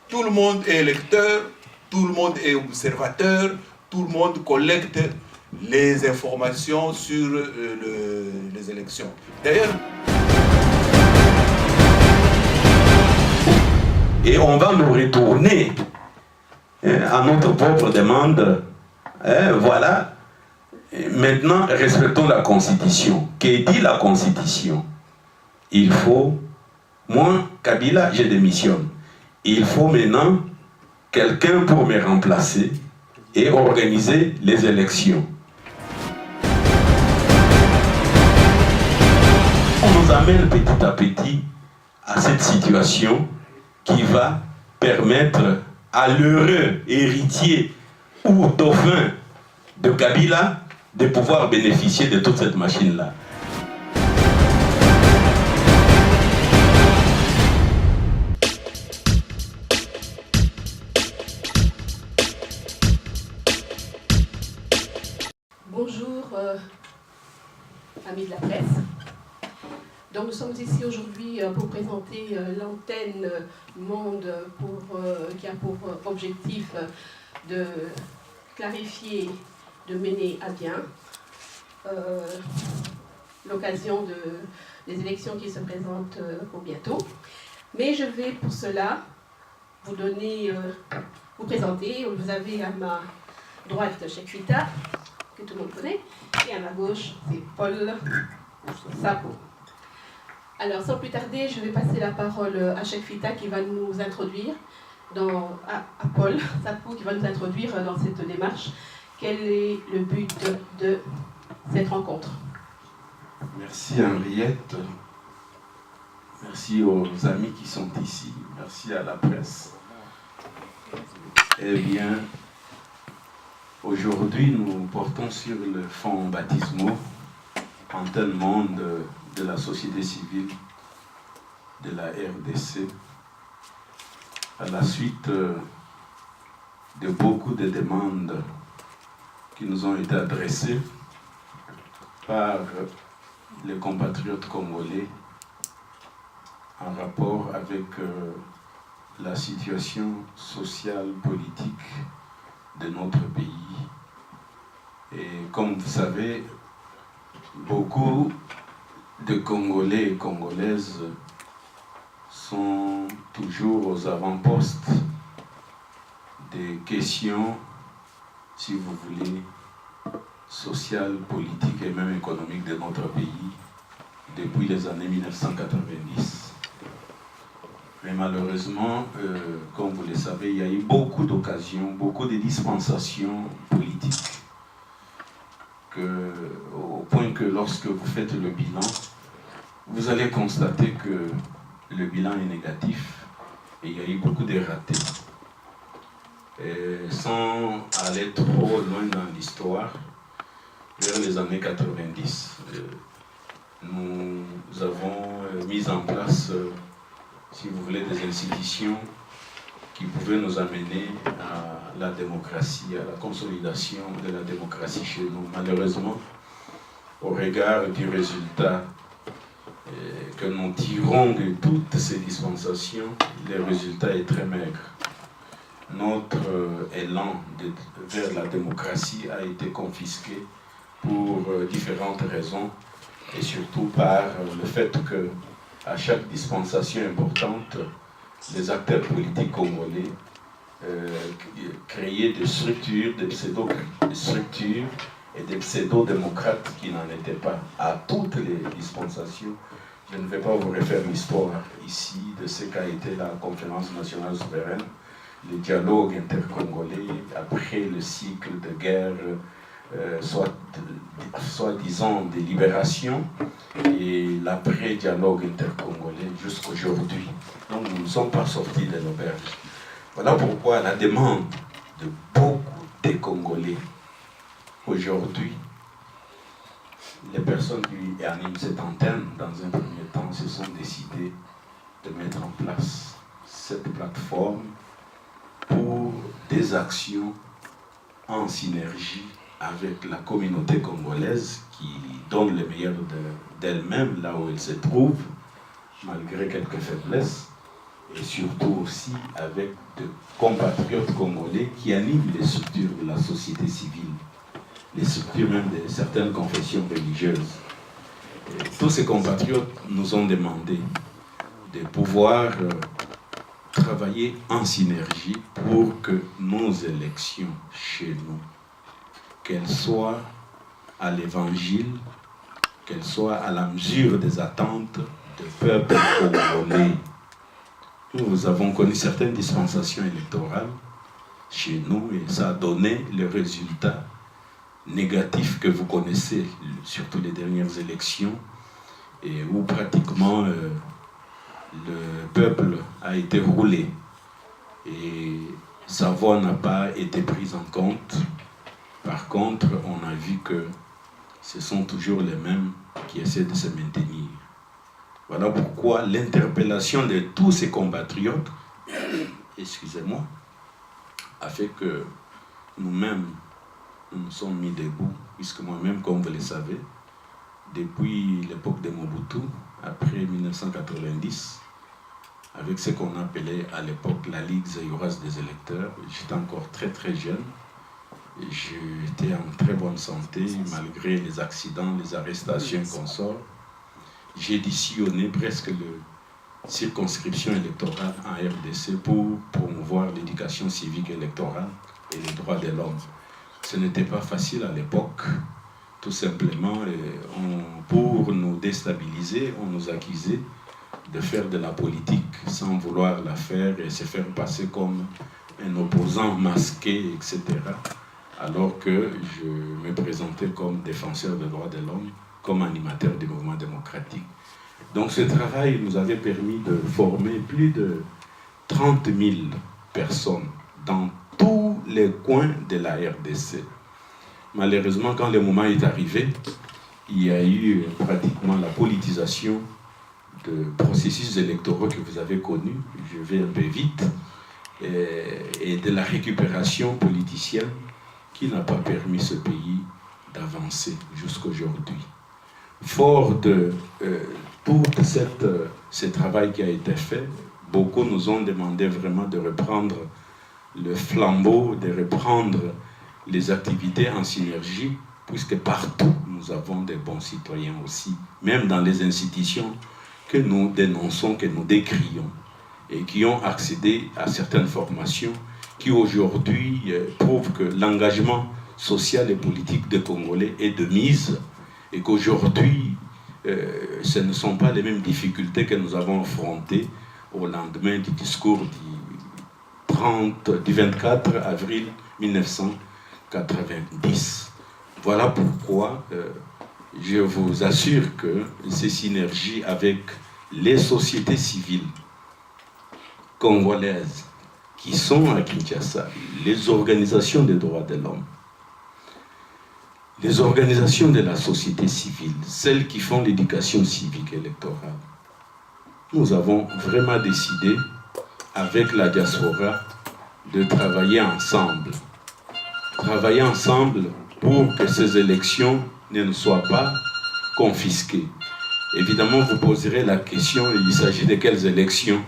Tout le monde est électeur, tout le monde est observateur, tout le monde collecte les informations sur les élections. D'ailleurs, et on va nous retourner à notre propre demande. Voilà. Maintenant, respectons la Constitution. Que dit la Constitution? Il faut, moi, Kabila, je démissionne. Il faut maintenant quelqu'un pour me remplacer et organiser les élections. On nous amène petit à petit à cette situation qui va permettre à l'heureux héritier ou dauphin de Kabila de pouvoir bénéficier de toute cette machine-là. Bonjour, amis de la presse. Donc nous sommes ici aujourd'hui pour présenter l'antenne Monde qui a pour objectif de clarifier, de mener à bien l'occasion des élections qui se présentent pour bientôt. Mais je vais pour cela vous présenter. Vous avez à ma droite Cheikh Fita, que tout le monde connaît, et à ma gauche c'est Paul Sapo. Alors sans plus tarder, je vais passer la parole à Cheikh Fita qui va nous introduire à Paul Sapo qui va nous introduire dans cette démarche. Quel est le but de cette rencontre? Merci Henriette, merci aux amis qui sont ici, merci à la presse. Eh bien, aujourd'hui nous portons sur le fonds baptismaux Antenne Monde de la société civile de la RDC à la suite de beaucoup de demandes qui nous ont été adressées par les compatriotes congolais en rapport avec la situation sociale, politique de notre pays. Et comme vous savez, beaucoup de Congolais et Congolaises sont toujours aux avant-postes des questions, si vous voulez, sociales, politiques et même économiques de notre pays depuis les années 1990. Mais malheureusement, comme vous le savez, il y a eu beaucoup d'occasions, beaucoup de dispensations politiques, au point que lorsque vous faites le bilan, vous allez constater que le bilan est négatif et il y a eu beaucoup de ratés. Et sans aller trop loin dans l'histoire, vers les années 90, nous avons mis en place, si vous voulez, des institutions qui pouvaient nous amener à la démocratie, à la consolidation de la démocratie chez nous. Malheureusement, au regard du résultat que nous tirons de toutes ces dispensations, le résultat est très maigre. Notre élan vers la démocratie a été confisqué pour différentes raisons et surtout par le fait que à chaque dispensation importante, les acteurs politiques congolais créaient des structures, des pseudo-structures et des pseudo-démocrates qui n'en étaient pas. À toutes les dispensations, je ne vais pas vous refaire l'histoire ici de ce qu'a été la conférence nationale souveraine, le dialogue intercongolais après le cycle de guerre, soi-disant de libération, et l'après-dialogue intercongolais jusqu'aujourd'hui. Donc nous ne sommes pas sortis de l'auberge. Voilà pourquoi la demande de beaucoup de Congolais aujourd'hui, les personnes qui animent cette antenne, dans un premier temps, se sont décidées de mettre en place cette plateforme pour des actions en synergie avec la communauté congolaise qui donne le meilleur d'elle-même là où elle se trouve, malgré quelques faiblesses, et surtout aussi avec de compatriotes congolais qui animent les structures de la société civile, les structures même de certaines confessions religieuses. Et tous ces compatriotes nous ont demandé de pouvoir travailler en synergie pour que nos élections chez nous, qu'elles soient à l'évangile, qu'elles soient à la mesure des attentes du peuple congolais. Nous avons connu certaines dispensations électorales chez nous et ça a donné le résultat négatif que vous connaissez, surtout les dernières élections, et où pratiquement le peuple a été roulé et sa voix n'a pas été prise en compte. Par contre, on a vu que ce sont toujours les mêmes qui essaient de se maintenir. Voilà pourquoi l'interpellation de tous ces compatriotes, excusez-moi, a fait que nous-mêmes, nous nous sommes mis debout, puisque moi-même, comme vous le savez, depuis l'époque de Mobutu, après 1990, avec ce qu'on appelait à l'époque la Ligue zaïroise des électeurs, j'étais encore très très jeune, j'étais en très bonne santé, malgré les accidents, les arrestations qu'on sort. J'ai sillonné presque la circonscription électorale en RDC pour promouvoir l'éducation civique électorale et les droits de l'homme. Ce n'était pas facile à l'époque, tout simplement, pour nous déstabiliser, on nous accusait de faire de la politique sans vouloir la faire et se faire passer comme un opposant masqué, etc. Alors que je me présentais comme défenseur des droits de l'homme, comme animateur du mouvement démocratique. Donc ce travail nous avait permis de former plus de 30 000 personnes dans tous les coins de la RDC. Malheureusement, quand le moment est arrivé, il y a eu pratiquement la politisation de processus électoraux que vous avez connus, je vais un peu vite, et de la récupération politicienne qui n'a pas permis ce pays d'avancer jusqu'à aujourd'hui. Fort de tout ce travail qui a été fait, beaucoup nous ont demandé vraiment de reprendre le flambeau, de reprendre les activités en synergie, puisque partout nous avons des bons citoyens aussi, même dans les institutions que nous dénonçons, que nous décrions, et qui ont accédé à certaines formations qui aujourd'hui prouvent que l'engagement social et politique des Congolais est de mise, et qu'aujourd'hui, ce ne sont pas les mêmes difficultés que nous avons affrontées au lendemain du discours du 24 avril 1990. Voilà pourquoi je vous assure que ces synergies avec les sociétés civiles congolaises qui sont à Kinshasa, les organisations des droits de l'homme, les organisations de la société civile, celles qui font l'éducation civique électorale, nous avons vraiment décidé, avec la diaspora, de travailler ensemble. Travailler ensemble pour que ces élections ne soient pas confisquées. Évidemment, vous poserez la question, il s'agit de quelles élections?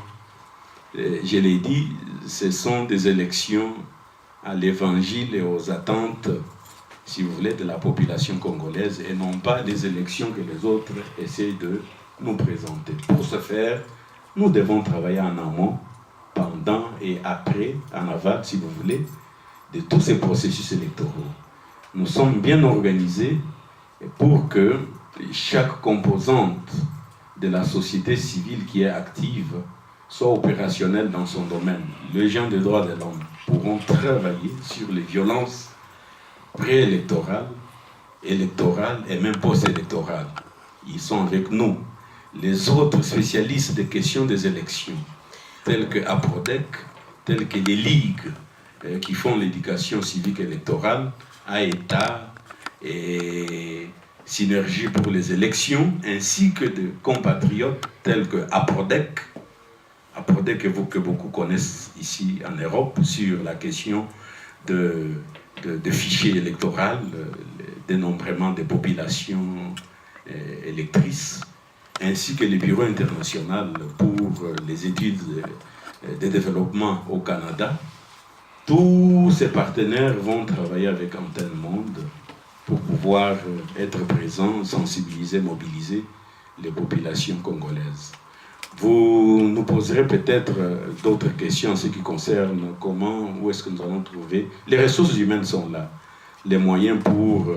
Je l'ai dit, ce sont des élections à l'évangile et aux attentes, si vous voulez, de la population congolaise, et non pas des élections que les autres essaient de nous présenter. Pour ce faire, nous devons travailler en amont, pendant et après, en aval, si vous voulez, de tous ces processus électoraux. Nous sommes bien organisés pour que chaque composante de la société civile qui est active soit opérationnelle dans son domaine. Les gens des droits de l'homme pourront travailler sur les violences préélectorales, électorales et même post-électorales. Ils sont avec nous. Les autres spécialistes des questions des élections, tels que APRODEC, tels que les ligues qui font l'éducation civique électorale, AETA et Synergie pour les élections, ainsi que de compatriotes tels que APRODEC, que beaucoup connaissent ici en Europe, sur la question de fichiers électoraux, le dénombrement des populations électrices, ainsi que le Bureau international pour les études de développement au Canada, tous ces partenaires vont travailler avec Antenne Monde pour pouvoir être présents, sensibiliser, mobiliser les populations congolaises. Vous nous poserez peut-être d'autres questions en ce qui concerne comment, où est-ce que nous allons trouver. Les ressources humaines sont là, les moyens pour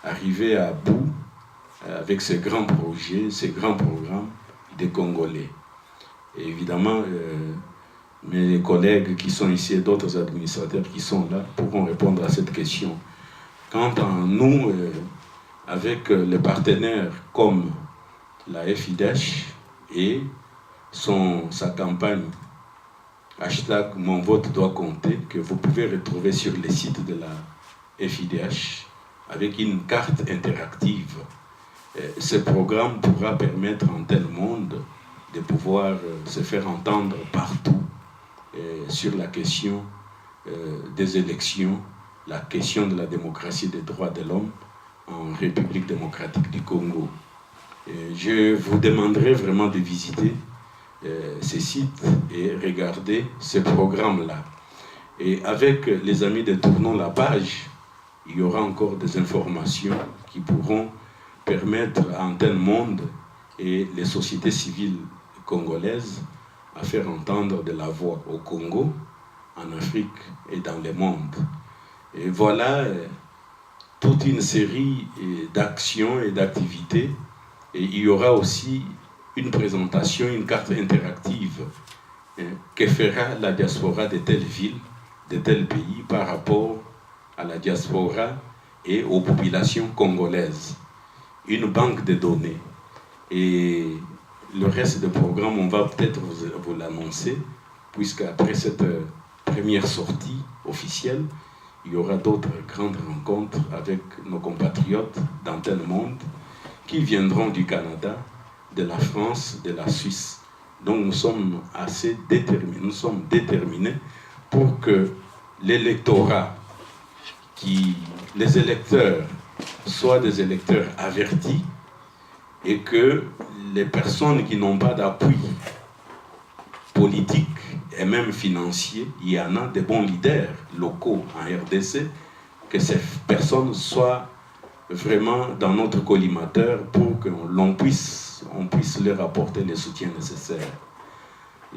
arriver à bout avec ces grands projets, ces grands programmes des Congolais. Et évidemment, mes collègues qui sont ici et d'autres administrateurs qui sont là pourront répondre à cette question. Quant à nous, avec les partenaires comme la FIDH et sa campagne hashtag Mon vote doit compter, que vous pouvez retrouver sur les sites de la FIDH avec une carte interactive. Ce programme pourra permettre en tel monde de pouvoir se faire entendre partout sur la question des élections, la question de la démocratie et des droits de l'homme en République démocratique du Congo. Je vous demanderai vraiment de visiter ces sites et regarder ce programme-là. Et avec les amis de Tournons la page, il y aura encore des informations qui pourront permettre à Antenne Monde et les sociétés civiles congolaises à faire entendre de la voix au Congo, en Afrique et dans le monde. Et voilà toute une série d'actions et d'activités. Et il y aura aussi une présentation, une carte interactive que fera la diaspora de telle ville, de tel pays par rapport à la diaspora et aux populations congolaises. Une banque de données. Et le reste du programme, on va peut-être vous l'annoncer, puisque après cette première sortie officielle, il y aura d'autres grandes rencontres avec nos compatriotes d'Antenne Monde qui viendront du Canada, de la France, de la Suisse. Donc nous sommes assez déterminés, nous sommes déterminés pour que l'électorat, les électeurs soient des électeurs avertis et que les personnes qui n'ont pas d'appui politique et même financier, il y en a des bons leaders locaux en RDC, que ces personnes soient vraiment dans notre collimateur pour que on puisse leur apporter le soutien nécessaire.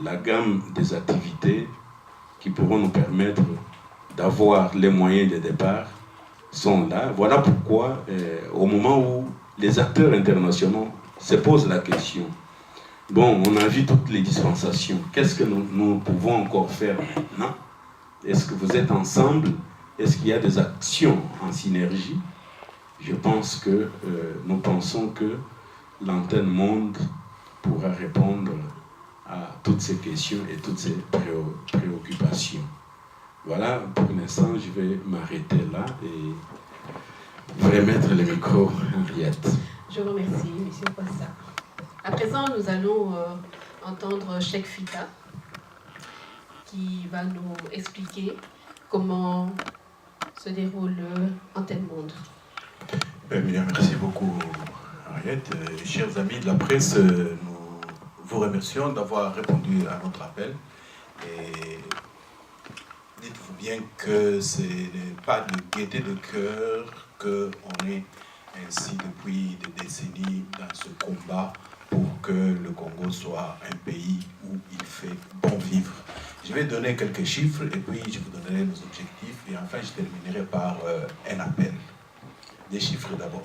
La gamme des activités qui pourront nous permettre d'avoir les moyens de départ sont là. Voilà pourquoi, au moment où les acteurs internationaux se posent la question, bon, on a vu toutes les dispensations, qu'est-ce que nous pouvons encore faire maintenant? Est-ce que vous êtes ensemble? Est-ce qu'il y a des actions en synergie? Je pense que nous pensons que l'Antenne Monde pourra répondre à toutes ces questions et toutes ces préoccupations. Voilà, pour l'instant, je vais m'arrêter là et vous remettre le micro à Henriette. Je vous remercie, M. Poissa. À présent, nous allons entendre Cheikh Fita, qui va nous expliquer comment se déroule Antenne Monde. Merci beaucoup, Henriette. Chers amis de la presse, nous vous remercions d'avoir répondu à notre appel. Et dites-vous bien que ce n'est pas de gaieté de cœur qu'on est ainsi depuis des décennies dans ce combat pour que le Congo soit un pays où il fait bon vivre. Je vais donner quelques chiffres et puis je vous donnerai nos objectifs et enfin je terminerai par un appel. Des chiffres d'abord.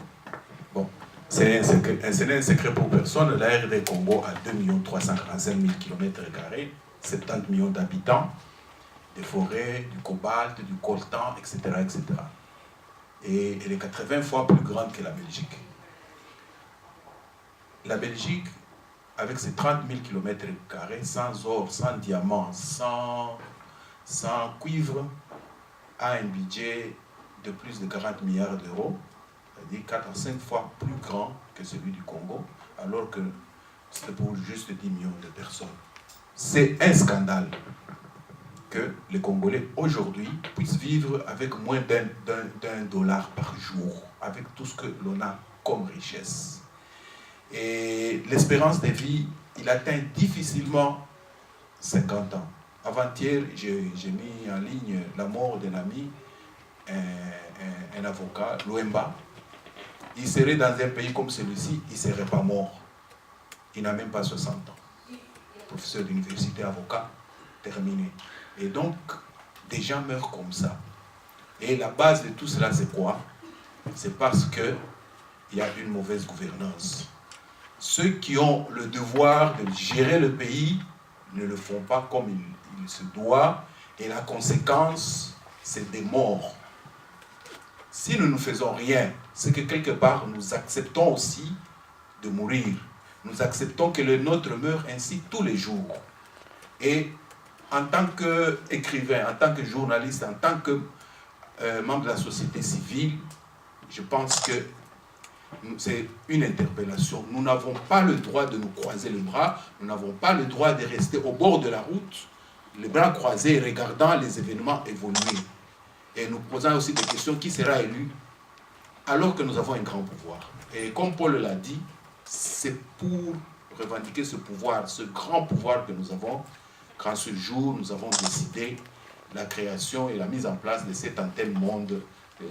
Bon, ce n'est un secret pour personne. La RD Congo a 2 345 000 km², 70 millions d'habitants, des forêts, du cobalt, du coltan, etc., etc. Et elle est 80 fois plus grande que la Belgique. La Belgique, avec ses 30 000 km², sans or, sans diamant, sans cuivre, a un budget de plus de 40 milliards d'euros, c'est-à-dire 4 à 5 fois plus grand que celui du Congo, alors que c'est pour juste 10 millions de personnes. C'est un scandale que les Congolais aujourd'hui puissent vivre avec moins d'1 dollar par jour, avec tout ce que l'on a comme richesse. Et l'espérance de vie, il atteint difficilement 50 ans. Avant-hier, j'ai mis en ligne la mort d'un ami, un avocat, Louemba. Il serait dans un pays comme celui-ci, il ne serait pas mort. Il n'a même pas 60 ans. Professeur d'université, avocat, terminé. Et donc, des gens meurent comme ça. Et la base de tout cela, c'est quoi? C'est parce qu'il y a une mauvaise gouvernance. Ceux qui ont le devoir de gérer le pays ne le font pas comme il se doit, et la conséquence, c'est des morts. Si nous ne faisons rien, c'est que quelque part, nous acceptons aussi de mourir. Nous acceptons que le nôtre meure ainsi tous les jours. Et en tant qu'écrivain, en tant que journaliste, en tant que membre de la société civile, je pense que c'est une interpellation. Nous n'avons pas le droit de nous croiser les bras, nous n'avons pas le droit de rester au bord de la route, les bras croisés, regardant les événements évoluer. Et nous posons aussi des questions, qui sera élu alors que nous avons un grand pouvoir? Et comme Paul l'a dit, c'est pour revendiquer ce pouvoir, ce grand pouvoir que nous avons, qu'en ce jour, nous avons décidé la création et la mise en place de cette antenne monde de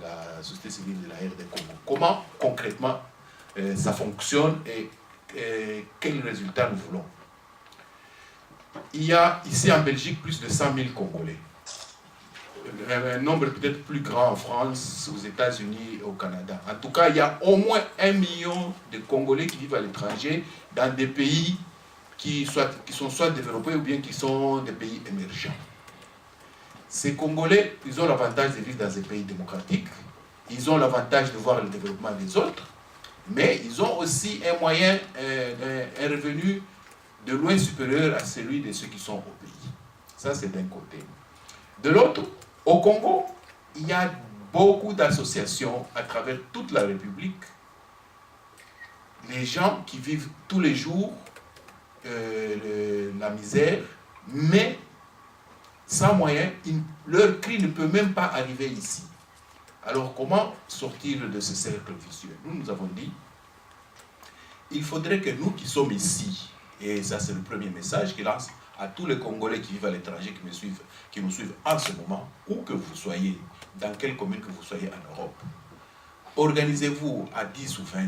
la société civile de la RD Congo. Comment concrètement ça fonctionne et quels résultats nous voulons? Il y a ici en Belgique plus de 100 000 Congolais. Un nombre peut-être plus grand en France, aux États-Unis, au Canada. En tout cas, il y a au moins 1 million de Congolais qui vivent à l'étranger dans des pays qui sont soit développés ou bien qui sont des pays émergents. Ces Congolais, ils ont l'avantage de vivre dans un pays démocratique, ils ont l'avantage de voir le développement des autres, mais ils ont aussi un moyen, un revenu de loin supérieur à celui de ceux qui sont au pays. Ça, c'est d'un côté. De l'autre, au Congo, il y a beaucoup d'associations à travers toute la République. Les gens qui vivent tous les jours la misère, mais sans moyens, leur cri ne peut même pas arriver ici. Alors comment sortir de ce cercle vicieux? Nous avons dit, il faudrait que nous qui sommes ici, et ça c'est le premier message qu'il lance à tous les Congolais qui vivent à l'étranger, qui nous suivent en ce moment, où que vous soyez, dans quelle commune que vous soyez en Europe, organisez-vous à 10 ou 20.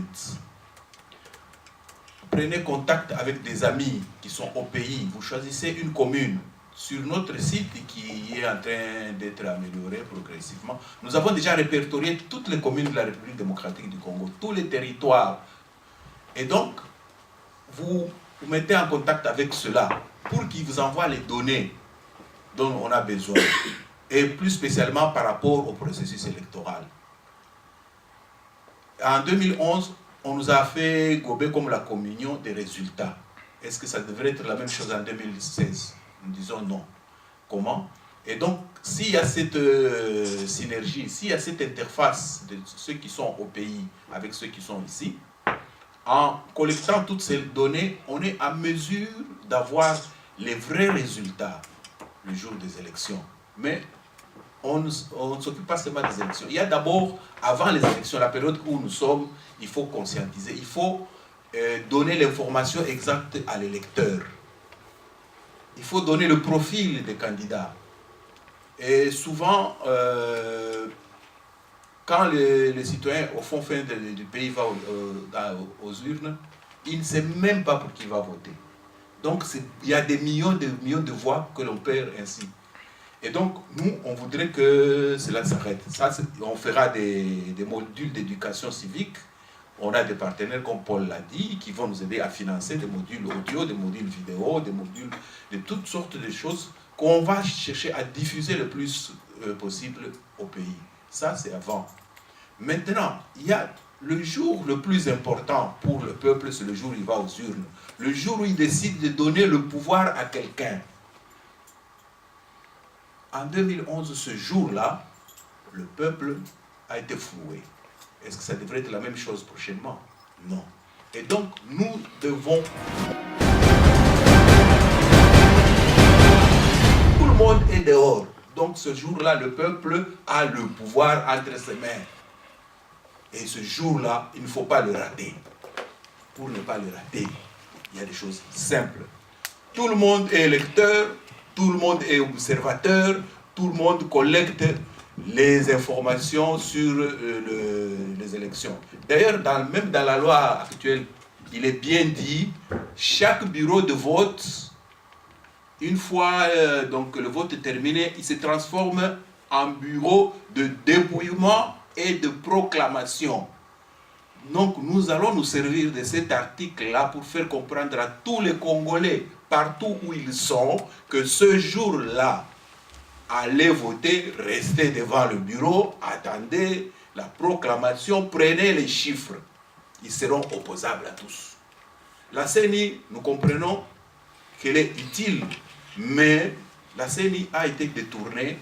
Prenez contact avec des amis qui sont au pays, vous choisissez une commune sur notre site qui est en train d'être amélioré progressivement. Nous avons déjà répertorié toutes les communes de la République démocratique du Congo, tous les territoires. Et donc, vous vous mettez en contact avec ceux-là pour qu'ils vous envoient les données dont on a besoin, et plus spécialement par rapport au processus électoral. En 2011, on nous a fait gober comme la communion des résultats. Est-ce que ça devrait être la même chose en 2016? Nous disons non. Comment? Et donc, s'il y a cette synergie, s'il y a cette interface de ceux qui sont au pays avec ceux qui sont ici, en collectant toutes ces données, on est à mesure d'avoir les vrais résultats le jour des élections. Mais on ne s'occupe pas seulement des élections. Il y a d'abord, avant les élections, la période où nous sommes, il faut conscientiser, il faut donner l'information exacte à l'électeur. Il faut donner le profil des candidats. Et souvent, quand les citoyens, au fond du pays, vont aux urnes, il ne sait même pas pour qui il va voter. Donc, il y a des millions de voix que l'on perd ainsi. Et donc, nous, on voudrait que cela s'arrête. Ça, on fera des modules d'éducation civique. On a des partenaires, comme Paul l'a dit, qui vont nous aider à financer des modules audio, des modules vidéo, des modules de toutes sortes de choses qu'on va chercher à diffuser le plus possible au pays. Ça, c'est avant. Maintenant, il y a le jour le plus important pour le peuple, c'est le jour où il va aux urnes. Le jour où il décide de donner le pouvoir à quelqu'un. En 2011, ce jour-là, le peuple a été floué. Est-ce que ça devrait être la même chose prochainement? Non. Et donc, nous devons... Tout le monde est dehors. Donc, ce jour-là, le peuple a le pouvoir entre ses mains. Et ce jour-là, il ne faut pas le rater. pour ne pas les rater. Il y a des choses simples. Tout le monde est électeur, tout le monde est observateur, tout le monde collecte les informations sur les élections. D'ailleurs, même dans la loi actuelle, il est bien dit, chaque bureau de vote, une fois donc, le vote est terminé, il se transforme en bureau de dépouillement et de proclamation. Donc nous allons nous servir de cet article-là pour faire comprendre à tous les Congolais, partout où ils sont, que ce jour-là, allez voter, restez devant le bureau, attendez la proclamation, prenez les chiffres. Ils seront opposables à tous. La CENI, nous comprenons qu'elle est utile, mais la CENI a été détournée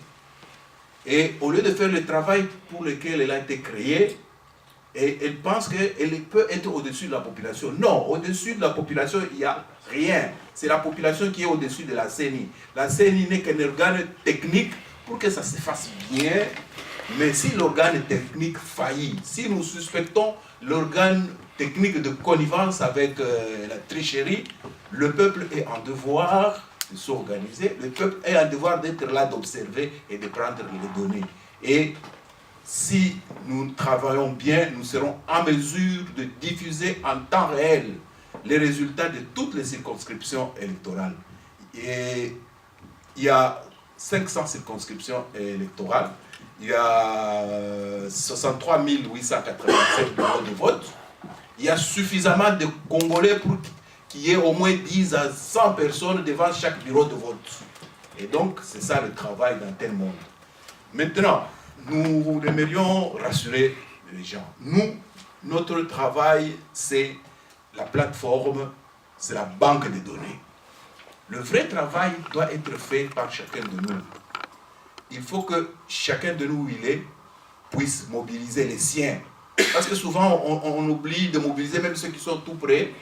et au lieu de faire le travail pour lequel elle a été créée, et elle pense qu'elle peut être au-dessus de la population. Non, au-dessus de la population, il n'y a rien. C'est la population qui est au-dessus de la CENI. La CENI n'est qu'un organe technique pour que ça se fasse bien. Mais si l'organe technique faillit, si nous suspectons l'organe technique de connivence avec la tricherie, le peuple est en devoir de s'organiser, le peuple est en devoir d'être là, d'observer et de prendre les données. Et si nous travaillons bien, nous serons en mesure de diffuser en temps réel les résultats de toutes les circonscriptions électorales. Et il y a 500 circonscriptions électorales, il y a 63 887 bureaux de vote, il y a suffisamment de Congolais pour qu'il y ait au moins 10 à 100 personnes devant chaque bureau de vote. Et donc, c'est ça le travail dans tel monde. Maintenant, nous aimerions rassurer les gens. Nous, notre travail, c'est la plateforme, c'est la banque de données. Le vrai travail doit être fait par chacun de nous. Il faut que chacun de nous où il est puisse mobiliser les siens. Parce que souvent, on oublie de mobiliser même ceux qui sont tout près.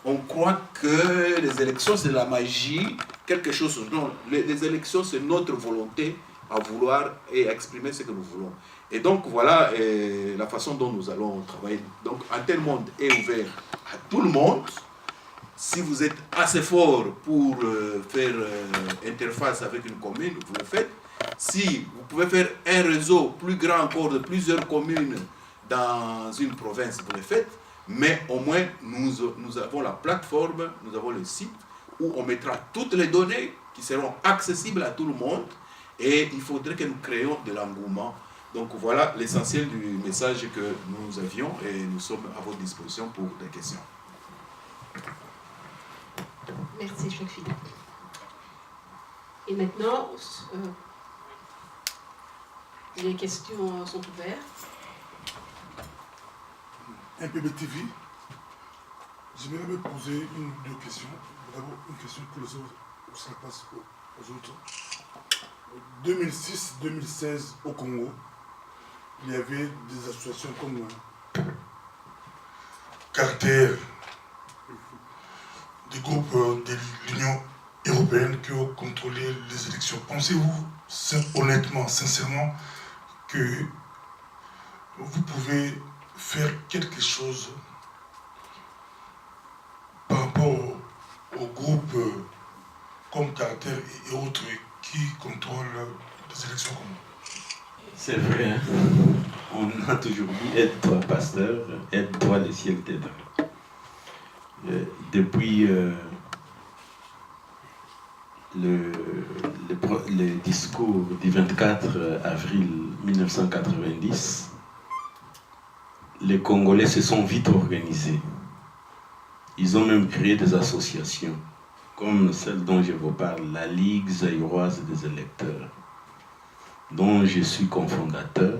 On croit que les élections, c'est la magie, quelque chose. Non, les élections, c'est notre volonté à vouloir et à exprimer ce que nous voulons. Et donc, voilà la façon dont nous allons travailler. Donc, un tel monde est ouvert à tout le monde. Si vous êtes assez fort pour faire interface avec une commune, vous le faites. Si vous pouvez faire un réseau plus grand encore de plusieurs communes dans une province, vous le faites. Mais au moins, nous avons la plateforme, nous avons le site où on mettra toutes les données qui seront accessibles à tout le monde. Et il faudrait que nous créions de l'engouement. Donc voilà l'essentiel du message que nous avions et nous sommes à votre disposition pour des questions. Merci, Cheikh Fida. Et maintenant, les questions sont ouvertes. MPB-TV, j'aimerais me poser une ou deux questions. D'abord, une question pour les autres, ça passe aux autres. 2006-2016 au Congo, il y avait des associations comme Carter, des groupes de l'Union européenne qui ont contrôlé les élections. Pensez-vous honnêtement, sincèrement, que vous pouvez faire quelque chose par rapport aux groupes comme Carter et autres qui contrôlent les élections comme nous? C'est vrai, hein? On a toujours dit aide-toi pasteur, aide-toi le ciel t'aidera. Depuis le discours du 24 avril 1990, les Congolais se sont vite organisés. Ils ont même créé des associations, comme celle dont je vous parle, la Ligue zaïroise des électeurs, dont je suis cofondateur.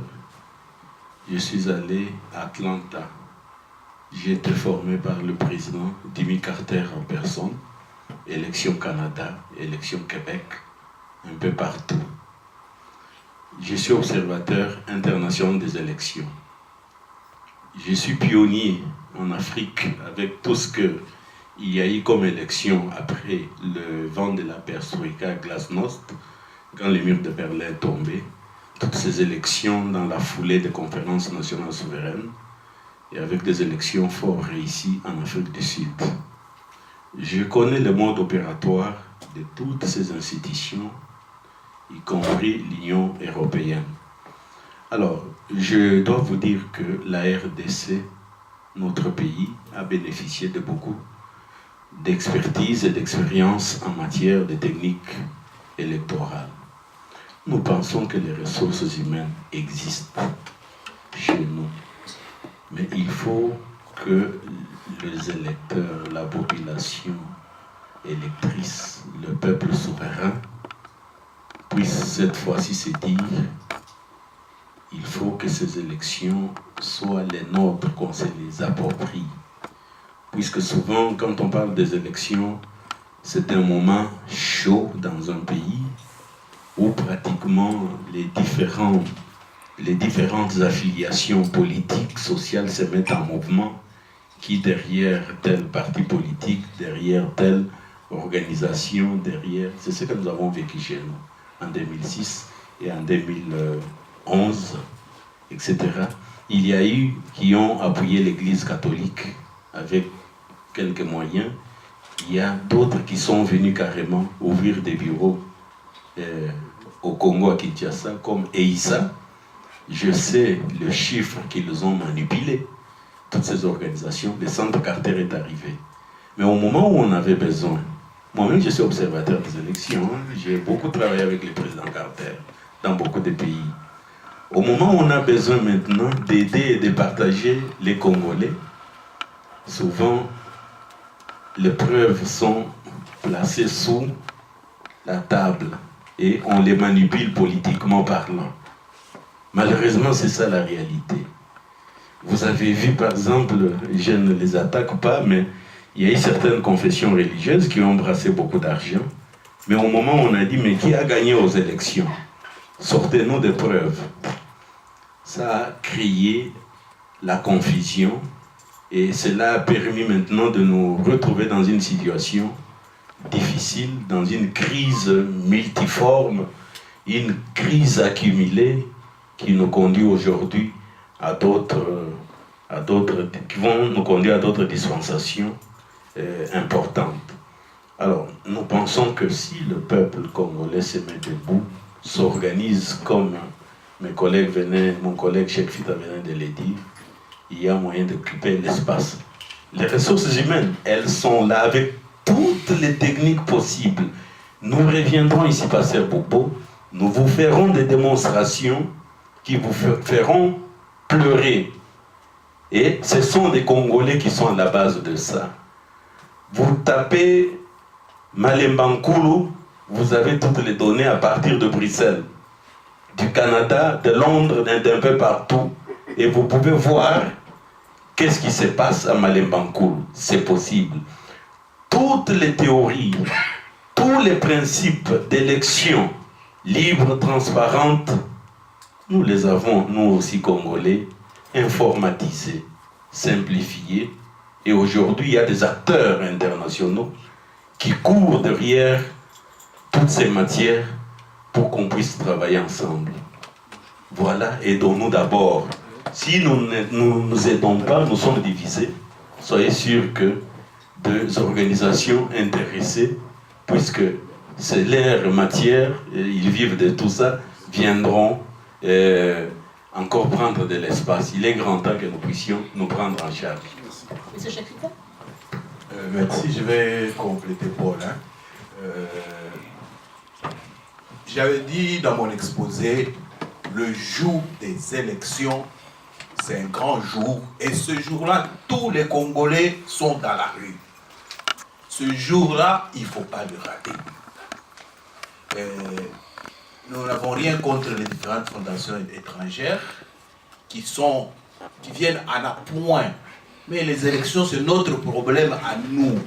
Je suis allé à Atlanta. J'ai été formé par le président Jimmy Carter en personne, élection Canada, élection Québec, un peu partout. Je suis observateur international des élections. Je suis pionnier en Afrique avec tout ce qu'il y a eu comme élection après le vent de la perestroïka à Glasnost, quand le mur de Berlin est tombé. Toutes ces élections dans la foulée des conférences nationales souveraines. et avec des élections fort réussies en Afrique du Sud. Je connais le mode opératoire de toutes ces institutions, y compris l'Union européenne. Alors, je dois vous dire que la RDC, notre pays, a bénéficié de beaucoup d'expertise et d'expérience en matière de techniques électorales. Nous pensons que les ressources humaines existent chez nous, mais il faut que les électeurs, la population électrice, le peuple souverain, puissent cette fois-ci se dire il faut que ces élections soient les nôtres, qu'on se les approprie. Puisque souvent, quand on parle des élections, c'est un moment chaud dans un pays où pratiquement les différentes affiliations politiques, sociales se mettent en mouvement, qui derrière tel parti politique, derrière telle organisation, derrière... C'est ce que nous avons vécu chez nous en 2006 et en 2011, etc. Il y a eu qui ont appuyé l'Église catholique avec quelques moyens. Il y a d'autres qui sont venus carrément ouvrir des bureaux au Congo, à Kinshasa, comme EISA. Je sais le chiffre qu'ils ont manipulé, toutes ces organisations. Le Centre Carter est arrivé. Mais au moment où on avait besoin, moi-même je suis observateur des élections, j'ai beaucoup travaillé avec le président Carter dans beaucoup de pays. Au moment où on a besoin maintenant d'aider et de partager les Congolais, souvent les preuves sont placées sous la table et on les manipule politiquement parlant. Malheureusement, c'est ça la réalité. Vous avez vu, par exemple, je ne les attaque pas, mais il y a eu certaines confessions religieuses qui ont brassé beaucoup d'argent. Mais au moment où on a dit, mais qui a gagné aux élections? Sortez-nous des preuves. Ça a créé la confusion et cela a permis maintenant de nous retrouver dans une situation difficile, dans une crise multiforme, une crise accumulée qui nous conduit aujourd'hui à qui vont nous conduire à d'autres dispensations importantes. Alors, nous pensons que si le peuple congolais se met debout, s'organise comme mon collègue Cheikh Fita venait de le dire, il y a moyen d'occuper l'espace. Les ressources humaines, elles sont là avec toutes les techniques possibles. Nous reviendrons ici, Pasteur Bobo, nous vous ferons des démonstrations qui vous feront pleurer. Et ce sont des Congolais qui sont à la base de ça. Vous tapez Malembankulu, vous avez toutes les données à partir de Bruxelles, du Canada, de Londres, d'un peu partout. Et vous pouvez voir qu'est-ce qui se passe à Malembankulu. C'est possible. Toutes les théories, tous les principes d'élection libre, transparente, nous les avons, nous aussi Congolais, informatisés, simplifiés. Et aujourd'hui, il y a des acteurs internationaux qui courent derrière toutes ces matières pour qu'on puisse travailler ensemble. Voilà, aidons-nous d'abord. Si nous ne nous aidons pas, nous sommes divisés. Soyez sûrs que des organisations intéressées, puisque c'est leur matière, ils vivent de tout ça, viendront encore prendre de l'espace. Il est grand temps que nous puissions nous prendre en charge. Monsieur Cheikh Fita. Merci, je vais compléter Paul. J'avais dit dans mon exposé, le jour des élections, c'est un grand jour. Et ce jour-là, tous les Congolais sont dans la rue. Ce jour-là, il ne faut pas le rater. Nous n'avons rien contre les différentes fondations étrangères qui viennent en appoint. Mais les élections, c'est notre problème à nous.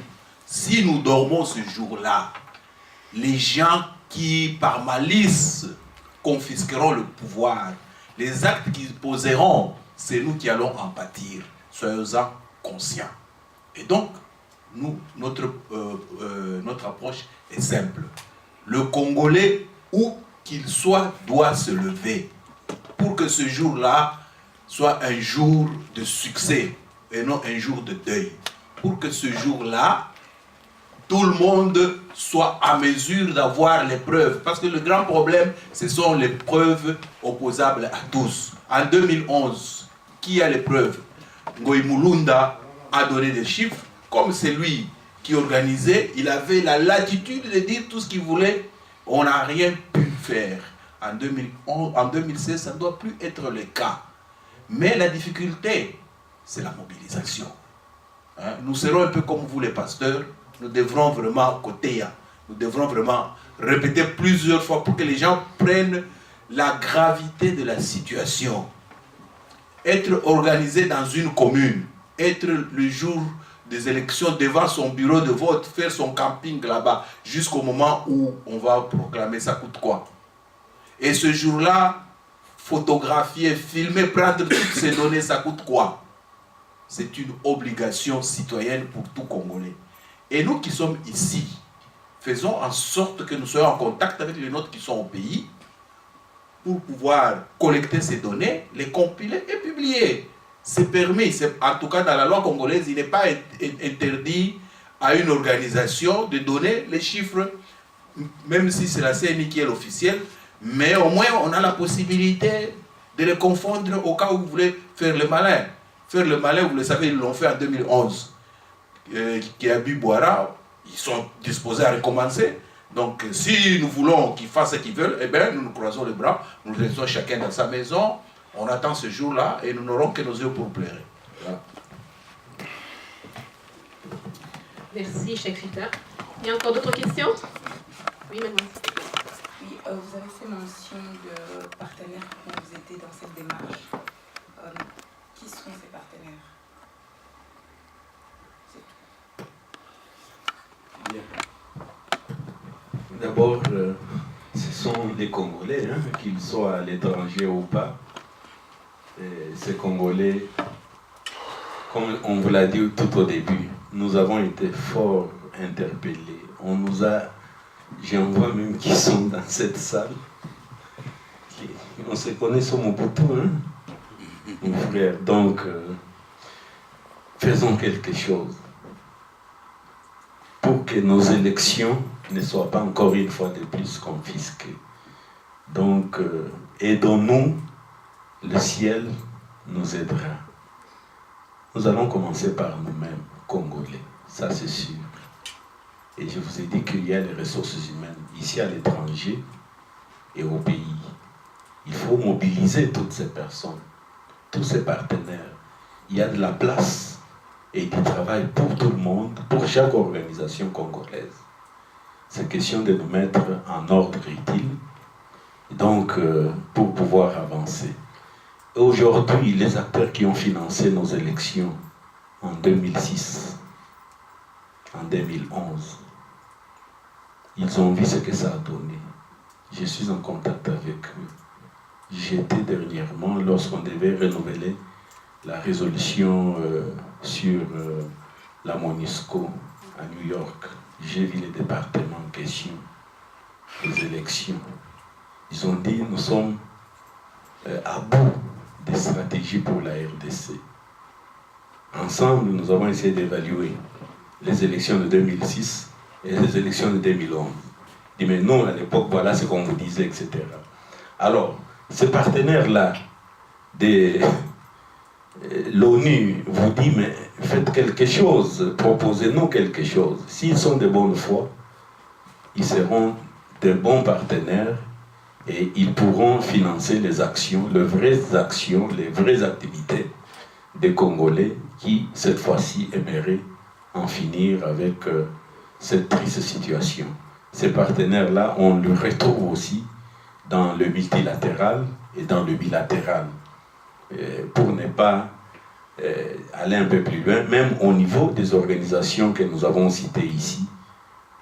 Si nous dormons ce jour-là, les gens qui, par malice, confisqueront le pouvoir, les actes qu'ils poseront, c'est nous qui allons en pâtir. Soyons-en conscients. Et donc, notre approche est simple. Le Congolais, où qu'il soit, doit se lever pour que ce jour-là soit un jour de succès et non un jour de deuil. Pour que ce jour-là, tout le monde soit à mesure d'avoir les preuves. Parce que le grand problème, ce sont les preuves opposables à tous. En 2011, qui a les preuves? Ngoï Mulunda a donné des chiffres. Comme c'est lui qui organisait, il avait la latitude de dire tout ce qu'il voulait. On n'a rien pu faire. En 2016, ça ne doit plus être le cas. Mais la difficulté, c'est la mobilisation. Hein? Nous serons un peu comme vous les pasteurs. Nous devrons vraiment côté, nous devrons vraiment répéter plusieurs fois pour que les gens prennent la gravité de la situation. Être organisé dans une commune, être le jour des élections devant son bureau de vote, faire son camping là-bas, jusqu'au moment où on va proclamer, ça coûte quoi? Et ce jour-là, photographier, filmer, prendre toutes ces données, ça coûte quoi? C'est une obligation citoyenne pour tout Congolais. Et nous qui sommes ici, faisons en sorte que nous soyons en contact avec les nôtres qui sont au pays pour pouvoir collecter ces données, les compiler et publier. C'est permis. En tout cas, dans la loi congolaise, il n'est pas interdit à une organisation de donner les chiffres, même si c'est la CNI qui est l'officiel, mais au moins on a la possibilité de les confondre au cas où vous voulez faire le malin. Faire le malin, vous le savez, ils l'ont fait en 2011. Kiabi Boara, ils sont disposés à recommencer. Donc, si nous voulons qu'ils fassent ce qu'ils veulent, eh bien, nous nous croisons les bras, nous restons chacun dans sa maison, on attend ce jour-là et nous n'aurons que nos yeux pour pleurer. Voilà. Merci, Cheikh Rita. Il y a encore d'autres questions? Oui, mademoiselle. Oui, vous avez fait mention de partenaires qui ont été dans cette démarche. Qui sont ces partenaires? D'abord, ce sont des Congolais, hein, qu'ils soient à l'étranger ou pas. Et ces Congolais, comme on vous l'a dit tout au début, nous avons été fort interpellés. On nous a, j'en vois même qui sont dans cette salle. On se connaît sur Mobutu, hein, mon frère. Donc, faisons quelque chose pour que nos élections ne soient pas encore une fois de plus confisquées. Donc, aidons-nous, le ciel nous aidera. Nous allons commencer par nous-mêmes, Congolais, ça c'est sûr. Et je vous ai dit qu'il y a les ressources humaines ici à l'étranger et au pays. Il faut mobiliser toutes ces personnes, tous ces partenaires. Il y a de la place et du travail pour tout le monde, pour chaque organisation congolaise. C'est question de nous mettre en ordre utile, donc pour pouvoir avancer. Aujourd'hui, les acteurs qui ont financé nos élections en 2006, en 2011, ils ont vu ce que ça a donné. Je suis en contact avec eux. J'étais dernièrement, lorsqu'on devait renouveler la résolution sur la MONUSCO à New York, j'ai vu les départements en question, les élections. Ils ont dit, nous sommes à bout des stratégies pour la RDC. Ensemble, nous avons essayé d'évaluer les élections de 2006 et les élections de 2011. Dit, mais non, à l'époque, voilà ce qu'on vous disait, etc. Alors, ces partenaires-là, l'ONU vous dit, mais faites quelque chose, proposez-nous quelque chose. S'ils sont de bonne foi, ils seront de bons partenaires et ils pourront financer les actions, les vraies activités des Congolais qui, cette fois-ci, aimeraient en finir avec cette triste situation. Ces partenaires-là, on le retrouve aussi dans le multilatéral et dans le bilatéral. Pour ne pas aller un peu plus loin, même au niveau des organisations que nous avons citées ici,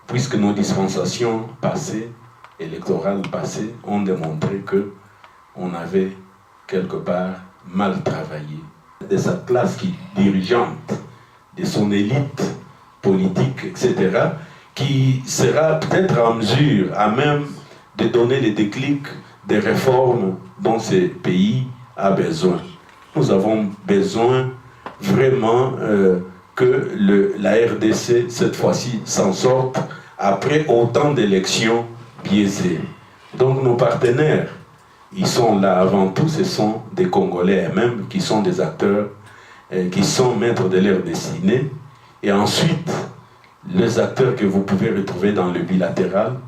puisque nos dispensations passées, électorales passées, ont démontré qu'on avait quelque part mal travaillé. De sa classe dirigeante, de son élite politique, etc., qui sera peut-être en mesure, à même de donner les déclics des réformes dont ce pays a besoin. Nous avons besoin vraiment que la RDC, cette fois-ci, s'en sorte après autant d'élections biaisées. Donc nos partenaires, ils sont là avant tout, ce sont des Congolais eux-mêmes qui sont des acteurs, qui sont maîtres de leur destinée. Et ensuite, les acteurs que vous pouvez retrouver dans le bilatéral,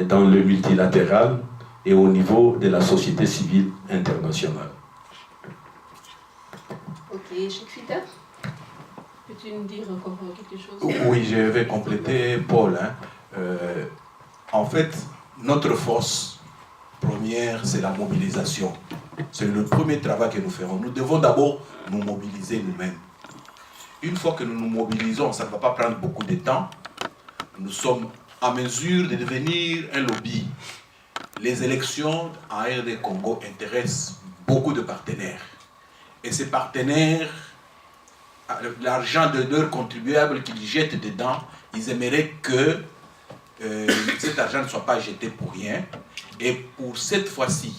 dans le multilatéral et au niveau de la société civile internationale. Ok, Cheikh Fita, peux-tu nous dire encore quelque chose? Oui, je vais compléter Paul. En fait, notre force première, c'est la mobilisation. C'est le premier travail que nous ferons. Nous devons d'abord nous mobiliser nous-mêmes. Une fois que nous nous mobilisons, ça ne va pas prendre beaucoup de temps. Nous sommes en mesure de devenir un lobby. Les élections en RD Congo intéressent beaucoup de partenaires. Et ces partenaires, l'argent de leurs contribuables qu'ils jettent dedans, ils aimeraient que cet argent ne soit pas jeté pour rien. Et pour cette fois-ci,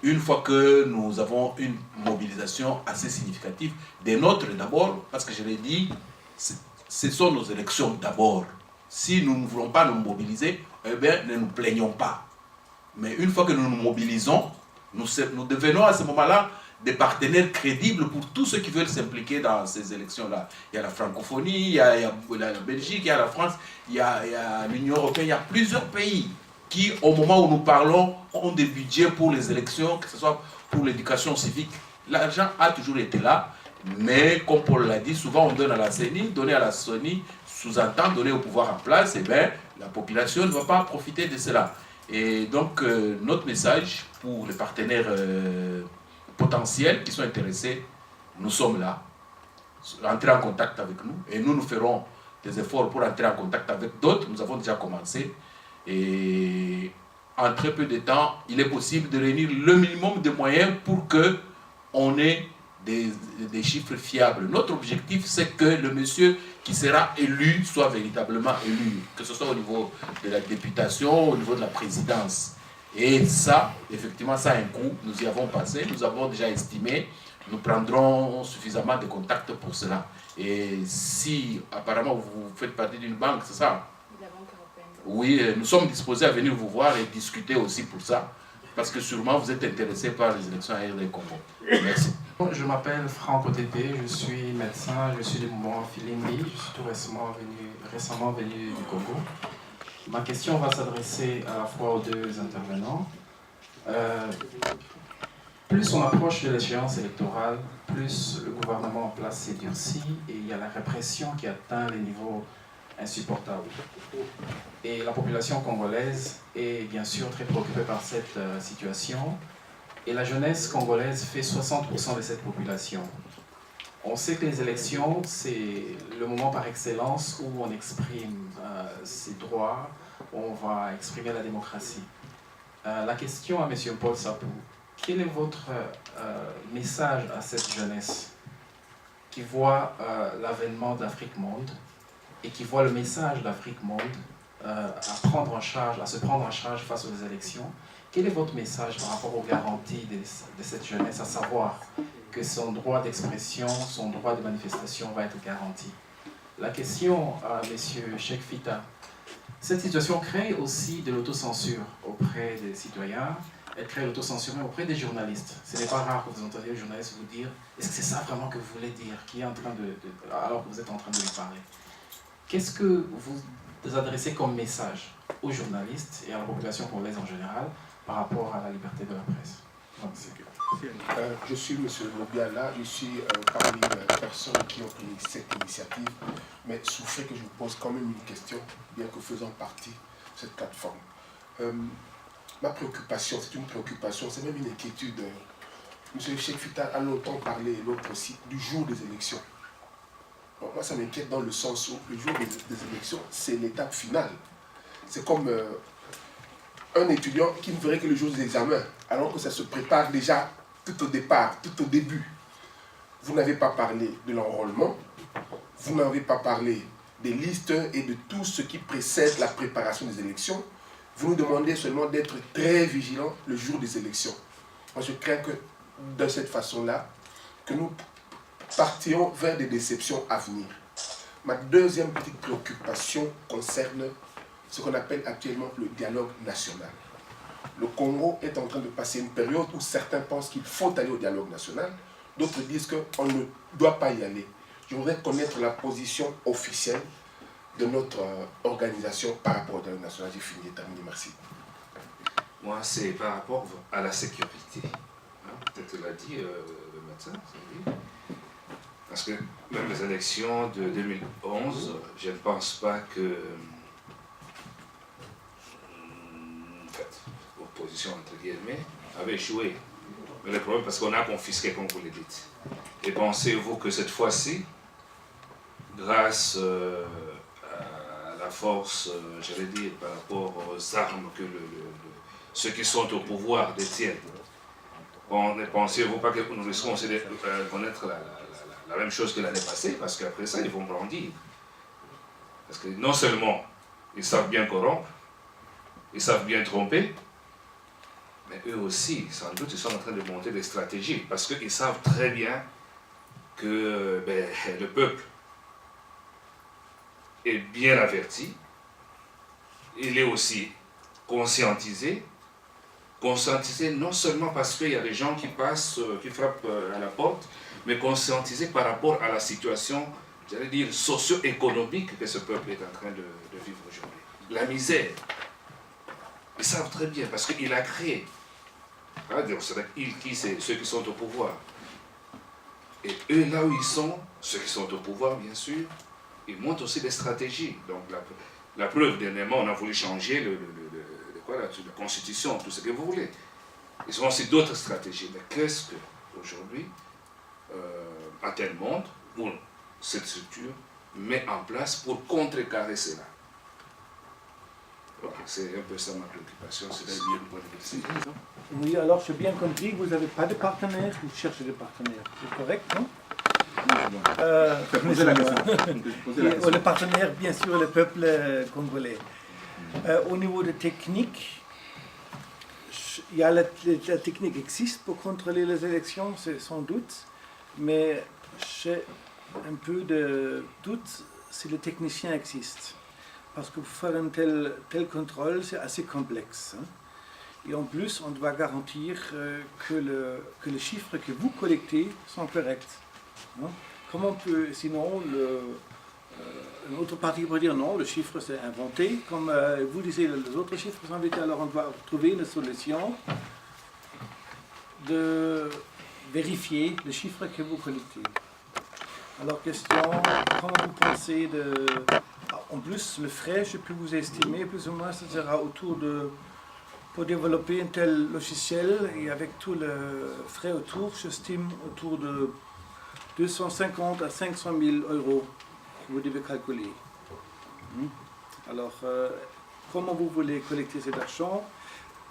une fois que nous avons une mobilisation assez significative, des nôtres d'abord, parce que je l'ai dit, ce sont nos élections d'abord. Si nous ne voulons pas nous mobiliser, eh bien, ne nous plaignons pas. Mais une fois que nous nous mobilisons, nous devenons à ce moment-là des partenaires crédibles pour tous ceux qui veulent s'impliquer dans ces élections-là. Il y a la francophonie, il y a la Belgique, il y a la France, il y a l'Union européenne, il y a plusieurs pays qui, au moment où nous parlons, ont des budgets pour les élections, que ce soit pour l'éducation civique. L'argent a toujours été là, mais comme Paul l'a dit, souvent on donne à la CENI, donner à la SONI, sous-entend donner au pouvoir en place, et bien la population ne va pas profiter de cela. Et donc notre message pour les partenaires potentiels qui sont intéressés, nous sommes là, entrer en contact avec nous, et nous ferons des efforts pour entrer en contact avec d'autres. Nous avons déjà commencé, et en très peu de temps, il est possible de réunir le minimum de moyens pour qu'on ait des chiffres fiables. Notre objectif, c'est que le monsieur qui sera élu soit véritablement élu, que ce soit au niveau de la députation, au niveau de la présidence. Et ça, effectivement, ça a un coût. Nous y avons passé, nous avons déjà estimé. Nous prendrons suffisamment de contacts pour cela. Et si, apparemment, vous faites partie d'une banque, c'est ça? Oui, nous sommes disposés à venir vous voir et discuter aussi pour ça. Parce que sûrement, vous êtes intéressés par les élections à RD Congo. Merci. Je m'appelle Franck Otété, je suis médecin, je suis du mouvement Filimbi, je suis tout récemment venu du Congo. Ma question va s'adresser à la fois aux deux intervenants. Plus on approche de l'échéance électorale, plus le gouvernement en place s'est durci et il y a la répression qui atteint les niveaux insupportables. Et la population congolaise est bien sûr très préoccupée par cette situation. Et la jeunesse congolaise fait 60% de cette population. On sait que les élections, c'est le moment par excellence où on exprime ses droits, où on va exprimer la démocratie. La question à M. Paul Sapou, quel est votre message à cette jeunesse qui voit l'avènement d'Afrique Monde et qui voit le message d'Afrique Monde à se prendre en charge face aux élections? Quel est votre message par rapport aux garanties de cette jeunesse, à savoir que son droit d'expression, son droit de manifestation va être garanti? La question à M. Cheikh Fita, cette situation crée aussi de l'autocensure auprès des citoyens, elle crée l'autocensure auprès des journalistes. Ce n'est pas rare que vous entendiez les journalistes vous dire « Est-ce que c'est ça vraiment que vous voulez dire ?» qui est en train alors que vous êtes en train de lui parler. Qu'est-ce que vous adressez comme message aux journalistes et à la population congolaise en général par rapport à la liberté de la presse? Je suis M. Lobiala, je suis parmi les personnes qui ont pris cette initiative, mais souffrez que je vous pose quand même une question, bien que faisant partie de cette plateforme. Ma préoccupation, c'est une préoccupation, c'est même une inquiétude. M. Cheikh Fita a longtemps parlé, l'autre aussi, du jour des élections. Bon, moi, ça m'inquiète dans le sens où le jour des élections, c'est l'étape finale. C'est comme un étudiant qui ne verrait que le jour des examens, alors que ça se prépare déjà tout au départ, tout au début. Vous n'avez pas parlé de l'enrôlement, vous n'avez pas parlé des listes et de tout ce qui précède la préparation des élections. Vous nous demandez seulement d'être très vigilants le jour des élections. Moi, je crains que de cette façon-là, que nous partions vers des déceptions à venir. Ma deuxième petite préoccupation concerne ce qu'on appelle actuellement le dialogue national. Le Congo est en train de passer une période où certains pensent qu'il faut aller au dialogue national, d'autres disent qu'on ne doit pas y aller. Je voudrais connaître la position officielle de notre organisation par rapport au dialogue national. J'ai fini, terminé, merci. Moi, c'est par rapport à la sécurité. Hein, peut-être l'a dit le médecin, parce que même les élections de 2011, je ne pense pas que l'opposition, entre guillemets, avait échoué. Mais le problème, parce qu'on a confisqué, comme vous le dites. Et pensez-vous que cette fois-ci, grâce à la force, j'allais dire, par rapport aux armes que ceux qui sont au pouvoir détiennent, ne pensez-vous pas que nous risquons aussi de connaître la même chose que l'année passée, parce qu'après ça, ils vont brandir. Parce que non seulement ils savent bien corrompre, ils savent bien tromper, mais eux aussi, sans doute, ils sont en train de monter des stratégies, parce qu'ils savent très bien que le peuple est bien averti, il est aussi conscientisé non seulement parce qu'il y a des gens qui passent, qui frappent à la porte, mais conscientisé par rapport à la situation, j'allais dire, socio-économique que ce peuple est en train de vivre aujourd'hui. La misère. Ils savent très bien, parce qu'il a créé. C'est ceux qui sont au pouvoir. Et eux, là où ils sont, ceux qui sont au pouvoir, bien sûr, ils montrent aussi des stratégies. Donc, la preuve, dernièrement, on a voulu changer la constitution, tout ce que vous voulez. Ils ont aussi d'autres stratégies. Mais qu'est-ce qu'aujourd'hui, un tel monde, ou cette structure, met en place pour contrecarrer cela? C'est un peu ça ma préoccupation, c'est bien pour les. Oui, alors j'ai bien compris que vous n'avez pas de partenaires, vous cherchez des partenaires. C'est correct, non? Posez la question. Les partenaires, bien sûr, le peuple congolais. Au niveau de technique, la technique existe pour contrôler les élections, c'est sans doute, mais j'ai un peu de doute si les techniciens existent. Parce que pour faire un tel contrôle, c'est assez complexe. Hein. Et en plus, on doit garantir que les chiffres que vous collectez sont corrects. Hein. Comment peut, sinon, une autre partie pourrait dire non, le chiffre c'est inventé. Comme vous disiez, les autres chiffres sont inventés, alors on doit trouver une solution de vérifier les chiffres que vous collectez. Alors, question, comment vous pensez de... En plus, le frais, je peux vous estimer, plus ou moins, ça sera autour de... Pour développer un tel logiciel, et avec tout le frais autour, j'estime autour de 250 à 500 000 euros que vous devez calculer. Alors, comment vous voulez collecter cet argent?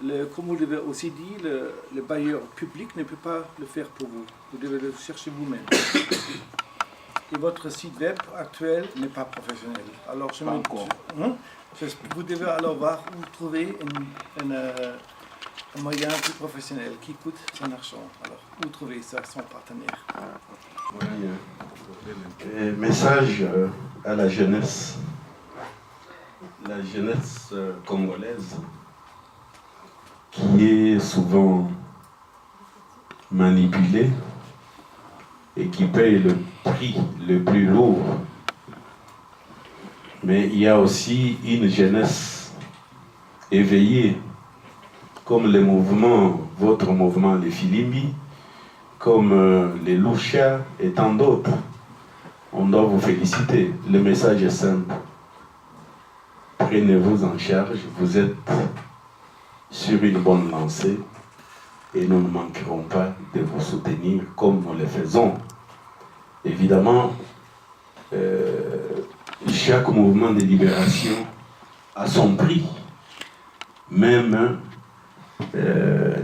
Comme vous l'avez aussi dit, le bailleur public ne peut pas le faire pour vous. Vous devez le chercher vous-même. Et votre site web actuel n'est pas professionnel. Alors, vous devez alors voir où trouver un moyen plus professionnel qui coûte son argent. Alors, où trouver ça, son partenaire? Oui, message à la jeunesse congolaise qui est souvent manipulée et qui paye le prix le plus lourd. Mais il y a aussi une jeunesse éveillée, comme les mouvements, votre mouvement, les Filimbi, comme les Lucha et tant d'autres. On doit vous féliciter. Le message est simple. Prenez-vous en charge, vous êtes sur une bonne lancée et nous ne manquerons pas de vous soutenir comme nous le faisons. Évidemment, chaque mouvement de libération a son prix, même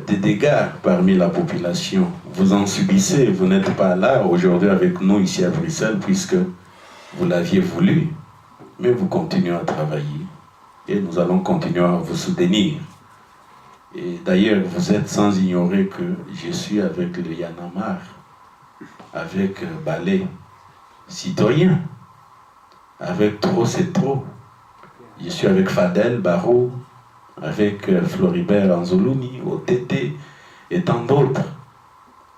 des dégâts parmi la population. Vous en subissez, vous n'êtes pas là aujourd'hui avec nous ici à Bruxelles puisque vous l'aviez voulu, mais vous continuez à travailler et nous allons continuer à vous soutenir. Et d'ailleurs, vous êtes sans ignorer que je suis avec le Yanamar avec Ballet Citoyen, avec Trop c'est trop. Je suis avec Fadel Barrow, avec Floribert Anzoluni, OTT et tant d'autres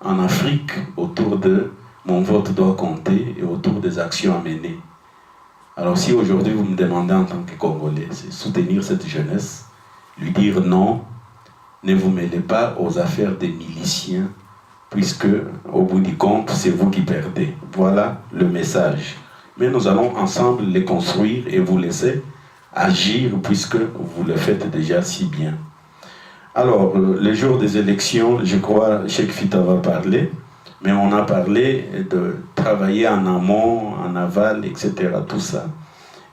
en Afrique autour de mon vote doit compter et autour des actions à mener. Alors si aujourd'hui vous me demandez en tant que Congolais, c'est soutenir cette jeunesse, lui dire non, ne vous mêlez pas aux affaires des miliciens, puisque au bout du compte, c'est vous qui perdez. Voilà le message. Mais nous allons ensemble les construire et vous laisser agir, puisque vous le faites déjà si bien. Alors, le jour des élections, je crois, Cheikh Fita va parler, mais on a parlé de travailler en amont, en aval, etc., tout ça.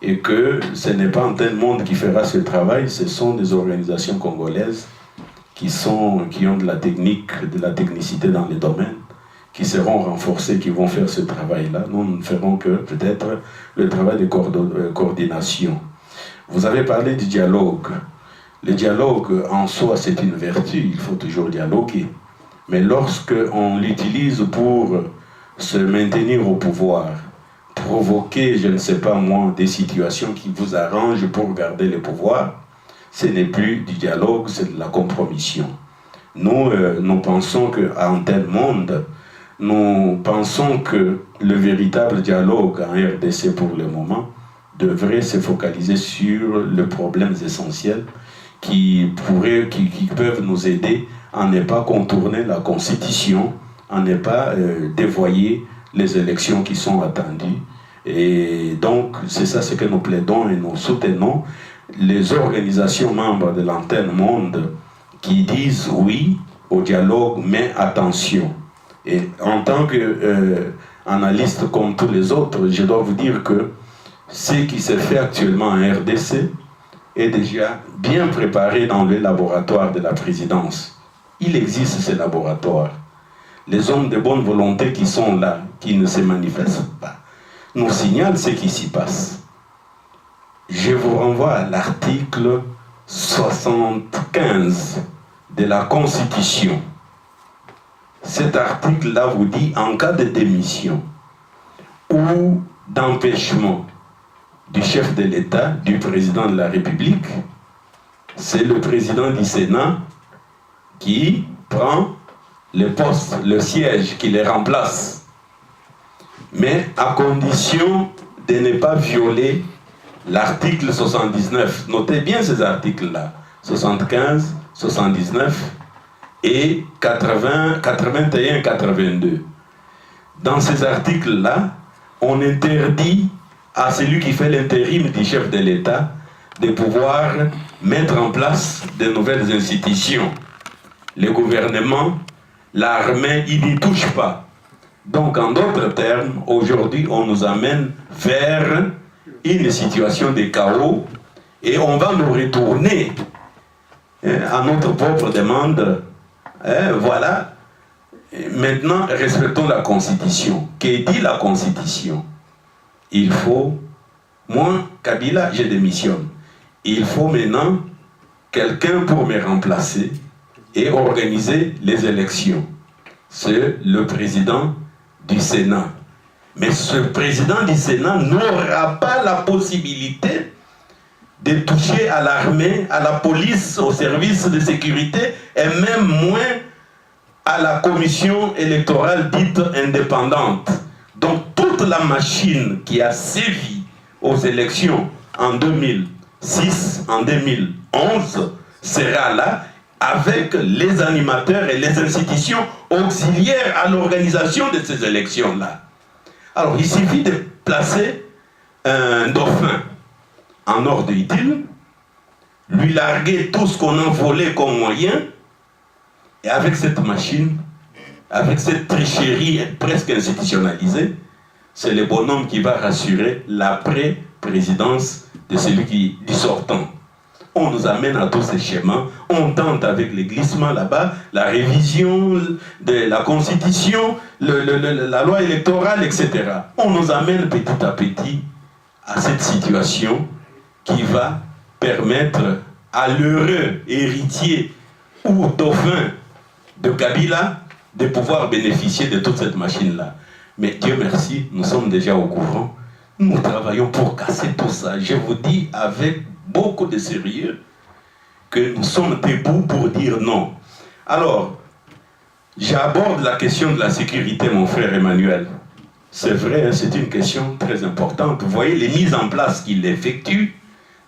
Et que ce n'est pas Antenne Monde qui fera ce travail, ce sont des organisations congolaises qui ont de la technique, de la technicité dans les domaines, qui seront renforcées, qui vont faire ce travail-là. Nous ne ferons que peut-être le travail de coordination. Vous avez parlé du dialogue. Le dialogue en soi, c'est une vertu, il faut toujours dialoguer. Mais lorsque on l'utilise pour se maintenir au pouvoir, provoquer, je ne sais pas moi, des situations qui vous arrangent pour garder le pouvoir, ce n'est plus du dialogue, c'est de la compromission. Nous pensons qu'à Antenne Monde, nous pensons que le véritable dialogue en RDC pour le moment devrait se focaliser sur les problèmes essentiels qui peuvent nous aider à ne pas contourner la Constitution, à ne pas dévoyer les élections qui sont attendues. Et donc, c'est ça ce que nous plaidons et nous soutenons les organisations membres de l'Antenne Monde qui disent oui au dialogue, mais attention. Et en tant qu'analyste comme tous les autres, je dois vous dire que ce qui se fait actuellement en RDC est déjà bien préparé dans le laboratoire de la présidence. Il existe ces laboratoires. Les hommes de bonne volonté qui sont là, qui ne se manifestent pas, nous signalent ce qui s'y passe. Je vous renvoie à l'article 75 de la Constitution. Cet article-là vous dit, en cas de démission ou d'empêchement du chef de l'État, du président de la République, c'est le président du Sénat qui prend le poste, le siège, qui les remplace. Mais à condition de ne pas violer l'article 79. Notez bien ces articles-là. 75, 79 et 80, 81, 82. Dans ces articles-là, on interdit à celui qui fait l'intérim du chef de l'État de pouvoir mettre en place de nouvelles institutions. Le gouvernement, l'armée, il n'y touche pas. Donc, en d'autres termes, aujourd'hui, on nous amène vers une situation de chaos et on va nous retourner à notre propre demande. Voilà. Maintenant, respectons la Constitution. Que dit la Constitution? Il faut, moi, Kabila, je démissionne. Il faut maintenant quelqu'un pour me remplacer et organiser les élections. C'est le président du Sénat. Mais ce président du Sénat n'aura pas la possibilité de toucher à l'armée, à la police, aux services de sécurité et même moins à la commission électorale dite indépendante. Donc toute la machine qui a sévi aux élections en 2006, en 2011, sera là avec les animateurs et les institutions auxiliaires à l'organisation de ces élections-là. Alors, il suffit de placer un dauphin en ordre utile, lui larguer tout ce qu'on a volé comme moyen, et avec cette machine, avec cette tricherie presque institutionnalisée, c'est le bonhomme qui va rassurer l'après-présidence de celui du sortant. On nous amène à tous ces schémas, on tente avec les glissements là-bas, la révision de la Constitution, la loi électorale, etc. On nous amène petit à petit à cette situation qui va permettre à l'heureux héritier ou dauphin de Kabila de pouvoir bénéficier de toute cette machine-là. Mais Dieu merci, nous sommes déjà au courant. Nous travaillons pour casser tout ça. Je vous dis avec beaucoup de sérieux que nous sommes debout pour dire non. Alors, j'aborde la question de la sécurité, mon frère Emmanuel. C'est vrai, c'est une question très importante. Vous voyez les mises en place qu'il effectue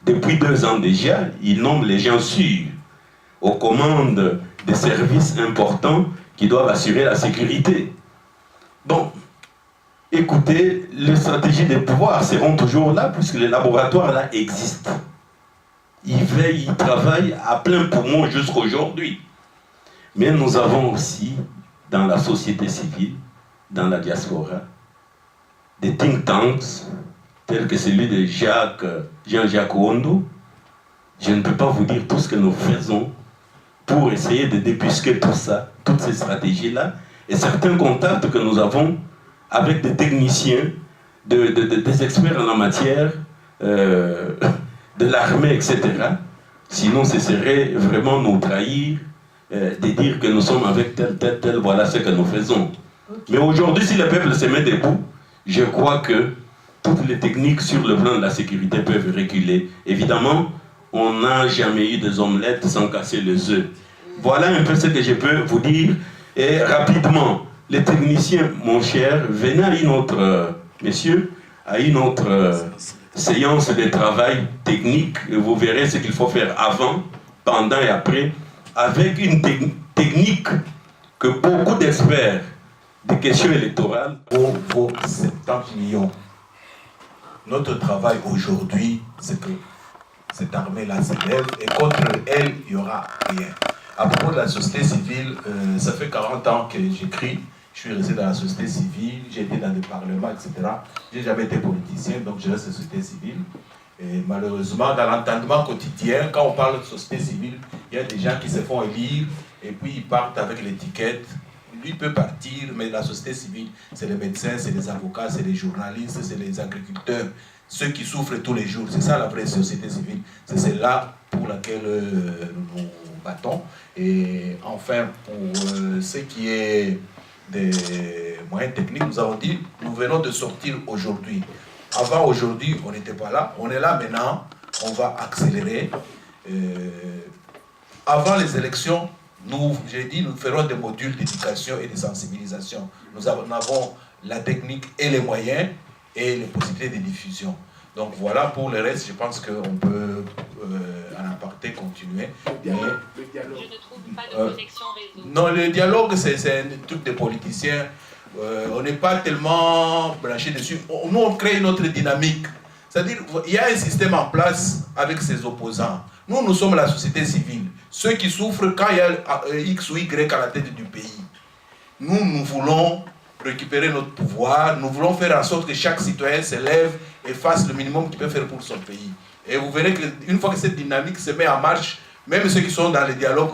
depuis 2 ans déjà. Il nomme les gens sûrs aux commandes des services importants qui doivent assurer la sécurité. Bon, écoutez, les stratégies de pouvoir seront toujours là puisque les laboratoires là existent. Ils veillent, ils travaillent à plein poumon jusqu'à aujourd'hui. Mais nous avons aussi, dans la société civile, dans la diaspora, des think tanks, tels que celui de Jean-Jacques Ondo. Je ne peux pas vous dire tout ce que nous faisons pour essayer de débusquer tout ça, toutes ces stratégies-là, et certains contacts que nous avons avec des techniciens, des experts en la matière, de l'armée, etc. Sinon, ce serait vraiment nous trahir de dire que nous sommes avec tel, voilà ce que nous faisons. Mais aujourd'hui, si le peuple se met debout, je crois que toutes les techniques sur le plan de la sécurité peuvent reculer. Évidemment, on n'a jamais eu des omelettes sans casser les œufs. Voilà un peu ce que je peux vous dire. Et rapidement, les techniciens, mon cher, venez à une autre, messieurs, à une autre séance de travail technique. Et vous verrez ce qu'il faut faire avant, pendant et après, avec une technique que beaucoup d'experts des questions électorales Vos 70 millions. Notre travail aujourd'hui, c'est que cette armée-là s'élève et contre elle, il n'y aura rien. À propos de la société civile, ça fait 40 ans que j'écris. Je suis resté dans la société civile, j'ai été dans des parlements, etc. Je n'ai jamais été politicien, donc je reste société civile. Et malheureusement, dans l'entendement quotidien, quand on parle de société civile, il y a des gens qui se font élire et puis ils partent avec l'étiquette. Lui peut partir, mais la société civile, c'est les médecins, c'est les avocats, c'est les journalistes, c'est les agriculteurs, ceux qui souffrent tous les jours. C'est ça la vraie société civile. C'est celle-là pour laquelle nous nous battons. Et enfin, pour ce qui est des moyens techniques, nous avons dit, nous venons de sortir aujourd'hui. Avant aujourd'hui, on n'était pas là. On est là maintenant. On va accélérer. Avant les élections, j'ai dit, nous ferons des modules d'éducation et de sensibilisation. Nous avons la technique et les moyens et les possibilités de diffusion. Donc voilà, pour le reste, je pense qu'on peut en aparté continuer. Je ne trouve pas de connexion réseau. Non, le dialogue, c'est un truc des politiciens. On n'est pas tellement branché dessus. Nous, on crée une autre dynamique. C'est-à-dire, il y a un système en place avec ses opposants. Nous sommes la société civile. Ceux qui souffrent quand il y a X ou Y à la tête du pays. Nous voulons récupérer notre pouvoir. Nous voulons faire en sorte que chaque citoyen se lève et fasse le minimum qu'il peut faire pour son pays. Et vous verrez qu'une fois que cette dynamique se met en marche, même ceux qui sont dans les dialogues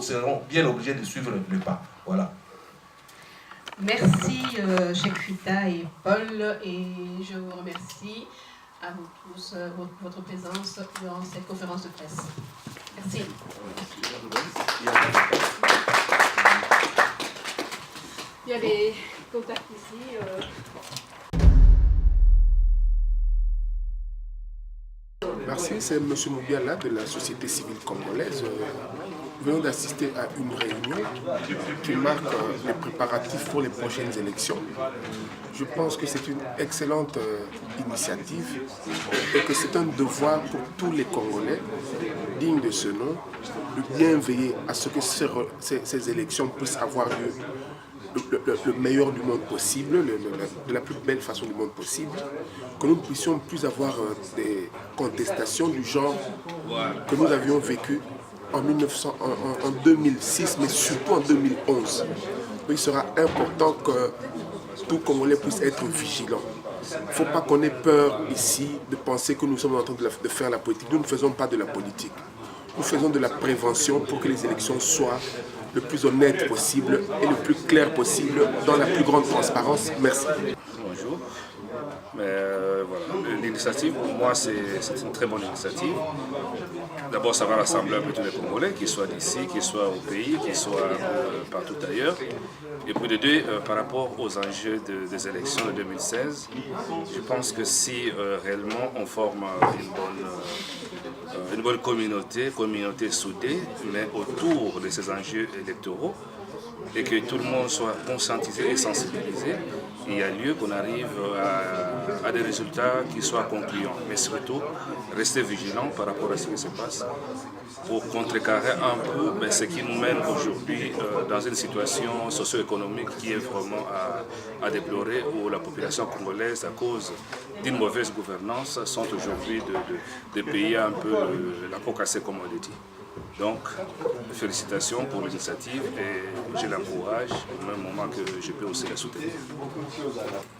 seront bien obligés de suivre le pas. Voilà. Merci Cheikh-Fita et Paul, et je vous remercie à vous tous votre présence durant cette conférence de presse. Merci. Il y a des contacts ici. Merci, c'est M. Moubiala de la société civile congolaise. Nous venons d'assister à une réunion qui marque les préparatifs pour les prochaines élections. Je pense que c'est une excellente initiative et que c'est un devoir pour tous les Congolais dignes de ce nom de bien veiller à ce que ces élections puissent avoir lieu le meilleur du monde possible, de la plus belle façon du monde possible, que nous ne puissions plus avoir des contestations du genre que nous avions vécu en 2006, mais surtout en 2011. Il sera important que tout Congolais puisse être vigilant. Il ne faut pas qu'on ait peur ici de penser que nous sommes en train de faire la politique. Nous ne faisons pas de la politique. Nous faisons de la prévention pour que les élections soient le plus honnête possible et le plus clair possible dans la plus grande transparence. Merci. Bonjour. Mais voilà, l'initiative, pour moi, c'est une très bonne initiative. D'abord, ça va rassembler un peu tous les Congolais, qu'ils soient d'ici, qu'ils soient au pays, qu'ils soient partout ailleurs. Et puis de deux, par rapport aux enjeux des élections de 2016, je pense que si réellement on forme une bonne communauté soudée, mais autour de ces enjeux électoraux, et que tout le monde soit conscientisé et sensibilisé, il y a lieu qu'on arrive à des résultats qui soient concluants. Mais surtout, rester vigilant par rapport à ce qui se passe pour contrecarrer un peu ce qui nous mène aujourd'hui dans une situation socio-économique qui est vraiment à déplorer, où la population congolaise, à cause d'une mauvaise gouvernance, sont aujourd'hui des pays un peu la peau cassée, comme on le dit. Donc, félicitations pour l'initiative et je l'encourage au même moment que je peux aussi la soutenir.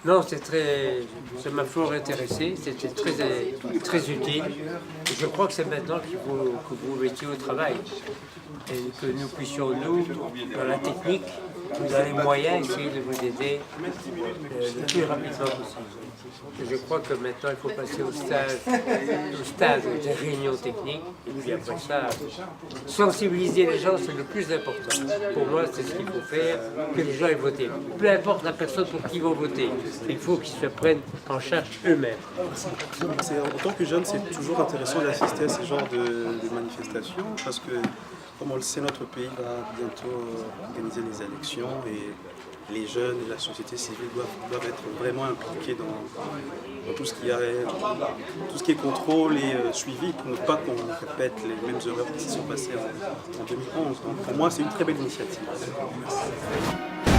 Non, ça m'a fort intéressé, c'était très utile. Et je crois que c'est maintenant qu'il faut que vous mettiez au travail et que nous puissions, nous, dans la technique, dans les moyens, essayer de vous aider le plus rapidement possible. Et je crois que maintenant, il faut passer au stade des réunions techniques, et puis après ça, sensibiliser les gens, c'est le plus important. Pour moi, c'est ce qu'il faut faire, que les gens aient voté. Peu importe la personne pour qui ils vont voter, il faut qu'ils se prennent en charge eux-mêmes. En tant que jeune, c'est toujours intéressant d'assister à ce genre de manifestations, parce que, comme on le sait, notre pays va bientôt organiser les élections et les jeunes et la société civile doivent être vraiment impliqués dans tout ce qui est contrôle et suivi pour ne pas qu'on répète les mêmes erreurs qui se sont passées en 2011. Donc pour moi, c'est une très belle initiative. Merci.